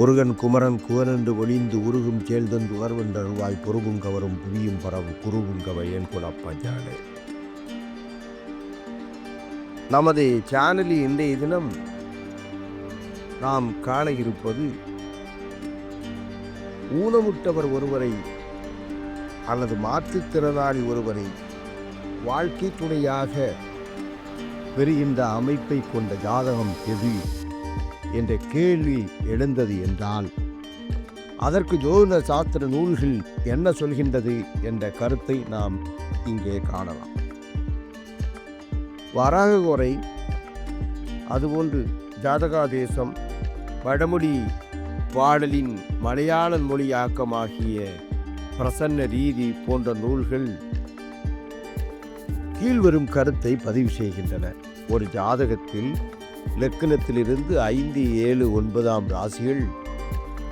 முருகன் குமரன் குவனென்று ஒளிந்து உருகும் கேள்தந்து வருவென்றருவாய் பொறுவும் கவரும் புவியும் பரவும் குருவும் கவையன் குலப்பஞ்சாலே. நமது சேனலில் இன்றைய தினம் நாம் காண இருப்பது ஊனமுற்றவர் ஒருவரை அல்லது மாற்றுத்திறனாளி ஒருவரை வாழ்க்கை துணையாக பெறுகின்ற அமைப்பை கொண்ட ஜாதகம் எது என்ற கேள்வி எழுந்தது என்றால் அதற்கு ஜோதிட சாஸ்திர நூல்கள் என்ன சொல்கின்றது என்ற கருத்தை நாம் இங்கே காணலாம். வராககுறை, அதுபோன்று ஜாதகாதேசம், வடமொழி பாடலின் மலையாள மொழியாக்கமாகிய பிரசன்ன ரீதி போன்ற நூல்கள் கீழ்வரும் கருத்தை பதிவு செய்கின்றன. ஒரு ஜாதகத்தில் லக்னத்திலிருந்து 5, 7, 9 ராசிகள்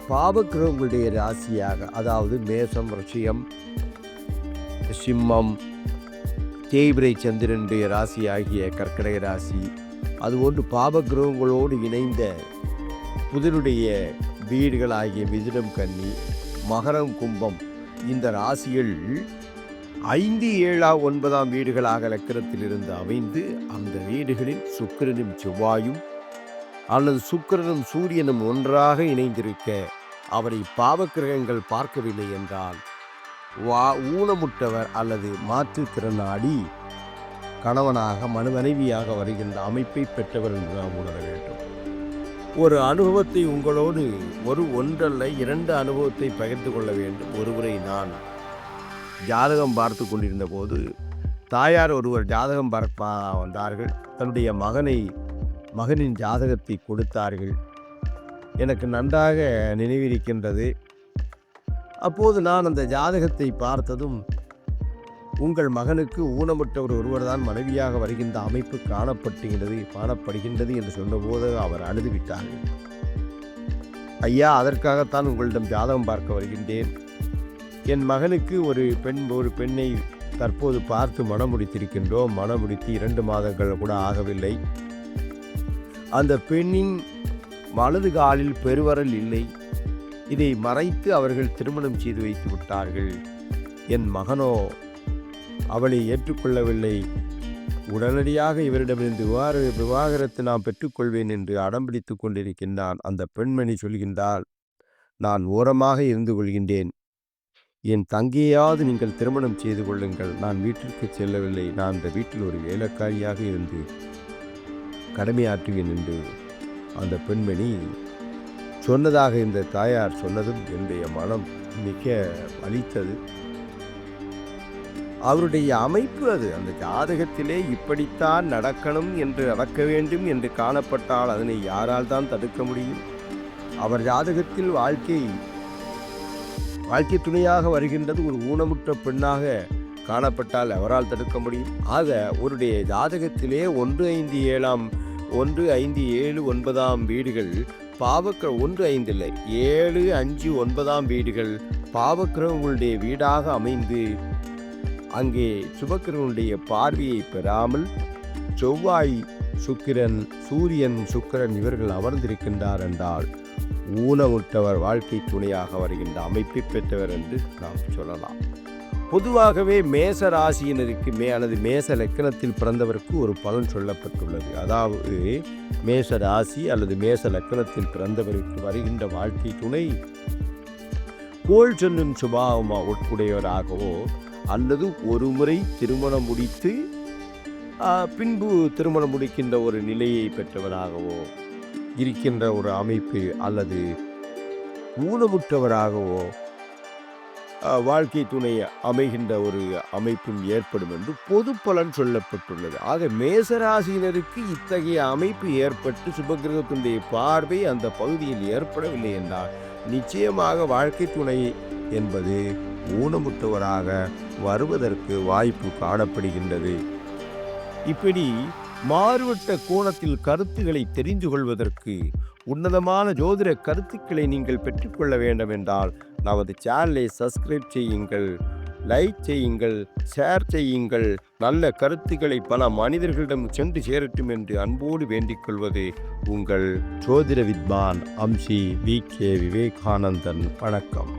பாவக்கிரகங்களுடைய ராசியாக, அதாவது மேசம், ரிஷியம், சிம்மம், தேய்பிரை சந்திரனுடைய ராசி ஆகிய கர்க்கடக ராசி, அதுபோன்று பாவக்கிரகங்களோடு இணைந்த புதனுடைய வீடுகள் ஆகிய மிதுனம், கன்னி, மகரம், கும்பம், இந்த ராசிகள் 5, 7, 9 வீடுகளாக லக்கிரத்திலிருந்து அமைந்து அந்த வீடுகளில் சுக்கிரனும் செவ்வாயும் அல்லது சுக்கிரனும் சூரியனும் ஒன்றாக இணைந்திருக்க அவரை பாவக்கிரகங்கள் பார்க்கவில்லை என்றால் ஊனமுற்றவர் அல்லது மாற்றுத்திறனாளி கணவனாக மனைவியாக வருகின்ற அமைப்பை பெற்றவர் என்று நாம் உணர வேண்டும். ஒரு அனுபவத்தை உங்களோடு ஒன்றல்ல 2 அனுபவத்தை பகிர்ந்து கொள்ள வேண்டும். ஒருவரை நான் ஜாதகம் பார்த்து கொண்டிருந்த போது தாயார் ஒருவர் ஜாதகம் பார்ப்ப வந்தார்கள். தன்னுடைய மகனின் ஜாதகத்தை கொடுத்தார்கள். எனக்கு நன்றாக நினைவிருக்கின்றது. அப்போது நான் அந்த ஜாதகத்தை பார்த்ததும், உங்கள் மகனுக்கு ஊனமுற்றவர் ஒருவர் தான் மனைவியாக வருகின்ற அமைப்பு காணப்படுகின்றது என்று சொன்னபோது அவர் அழுது விட்டார்கள். ஐயா, அதற்காகத்தான் உங்களிடம் ஜாதகம் பார்க்க வருகின்றேன். என் மகனுக்கு ஒரு பெண்ணை தற்போது பார்த்து மனம் முடித்திருக்கின்றோம். மனம் முடித்து 2 மாதங்கள் கூட ஆகவில்லை. அந்த பெண்ணின் வலது காலில் பெருவரல் இல்லை. இதை மறைத்து அவர்கள் திருமணம் செய்து வைத்து விட்டார்கள். என் மகனோ அவளை ஏற்றுக்கொள்ளவில்லை. உடனடியாக இவரிடமிருந்து விவாகரத்து நான் பெற்றுக்கொள்வேன் என்று அடம்பிடித்து கொண்டிருக்கின்றான். அந்த பெண்மணி சொல்கின்றாள், நான் ஓரமாக இருந்து கொள்கின்றேன். என் தங்கையாவது நீங்கள் திருமணம் செய்து கொள்ளுங்கள். நான் வீட்டிற்கு செல்லவில்லை. நான் இந்த வீட்டில் ஒரு வேலைக்காரியாக இருந்து கடமையாற்றுவேன் என்று அந்த பெண்மணி சொன்னதாக இந்த தாயார் சொன்னதும் என்னுடைய மனம் மிக வலித்தது. அவருடைய அமைப்பு அது. அந்த ஜாதகத்திலே இப்படித்தான் நடக்கணும் என்று நடக்க வேண்டும் என்று காணப்பட்டால் அதனை யாரால் தான் தடுக்க முடியும்? அவர் ஜாதகத்தில் வாழ்க்கை துணையாக வருகின்றது ஒரு ஊனமுற்ற பெண்ணாக காணப்பட்டால் எவரால் தடுக்க முடியும்? ஆக ஒருடைய ஜாதகத்திலே 1, 5, 7, 9 வீடுகள் 1, 5 இல்லை, 7, 5, 9 வீடுகள் பாவக்கிரகங்களுடைய வீடாக அமைந்து அங்கே சுபக்கிரகங்களுடைய பார்வையை பெறாமல் செவ்வாய், சுக்கிரன், சூரியன், சுக்கிரன் இவர்கள் அமர்ந்திருக்கின்றார் என்றால் ஊனமுற்றவர் வாழ்க்கை துணையாக வருகின்ற அமைப்பை பெற்றவர் என்று நாம் சொல்லலாம். பொதுவாகவே மேச ராசியினருக்கு அல்லது மேச லக்கணத்தில் பிறந்தவருக்கு ஒரு பலன் சொல்லப்பட்டுள்ளது. அதாவது மேச ராசி அல்லது மேச லக்கணத்தில் பிறந்தவருக்கு வருகின்ற வாழ்க்கை துணை கோள் சொல்லும் சுபாவமா உட்புடையவராகவோ அல்லது ஒரு முறை திருமணம் முடித்து பின்பு திருமணம் முடிக்கின்ற ஒரு நிலையை பெற்றவராகவோ இருக்கின்ற ஒரு அமைப்பு அல்லது ஊனமுற்றவராகவோ வாழ்க்கை துணை அமைகின்ற ஒரு அமைப்பும் ஏற்படும் என்று பொது பலன் சொல்லப்பட்டுள்ளது. ஆக மேசராசினருக்கு இத்தகைய அமைப்பு ஏற்பட்டு சுபகிரகத்தினுடைய பார்வை அந்த பகுதியில் ஏற்படவில்லை என்றால் நிச்சயமாக வாழ்க்கை துணை என்பது ஊனமுற்றவராக வருவதற்கு வாய்ப்பு காணப்படுகின்றது. இப்படி மாறுபட்ட கோணத்தில் கருத்துக்களை தெரிந்து கொள்வதற்கு உன்னதமான ஜோதிட கருத்துக்களை நீங்கள் பெற்றுக்கொள்ள வேண்டும் என்றால் நமது சேனலை சப்ஸ்கிரைப் செய்யுங்கள். லைக் செய்யுங்கள், ஷேர் செய்யுங்கள். நல்ல கருத்துக்களை பல மனிதர்களிடம் சென்று சேரட்டும் என்று அன்போடு வேண்டிக் கொள்வது உங்கள் ஜோதிட வித்வான் அம்சி வி.கே. விவேகானந்தன். வணக்கம்.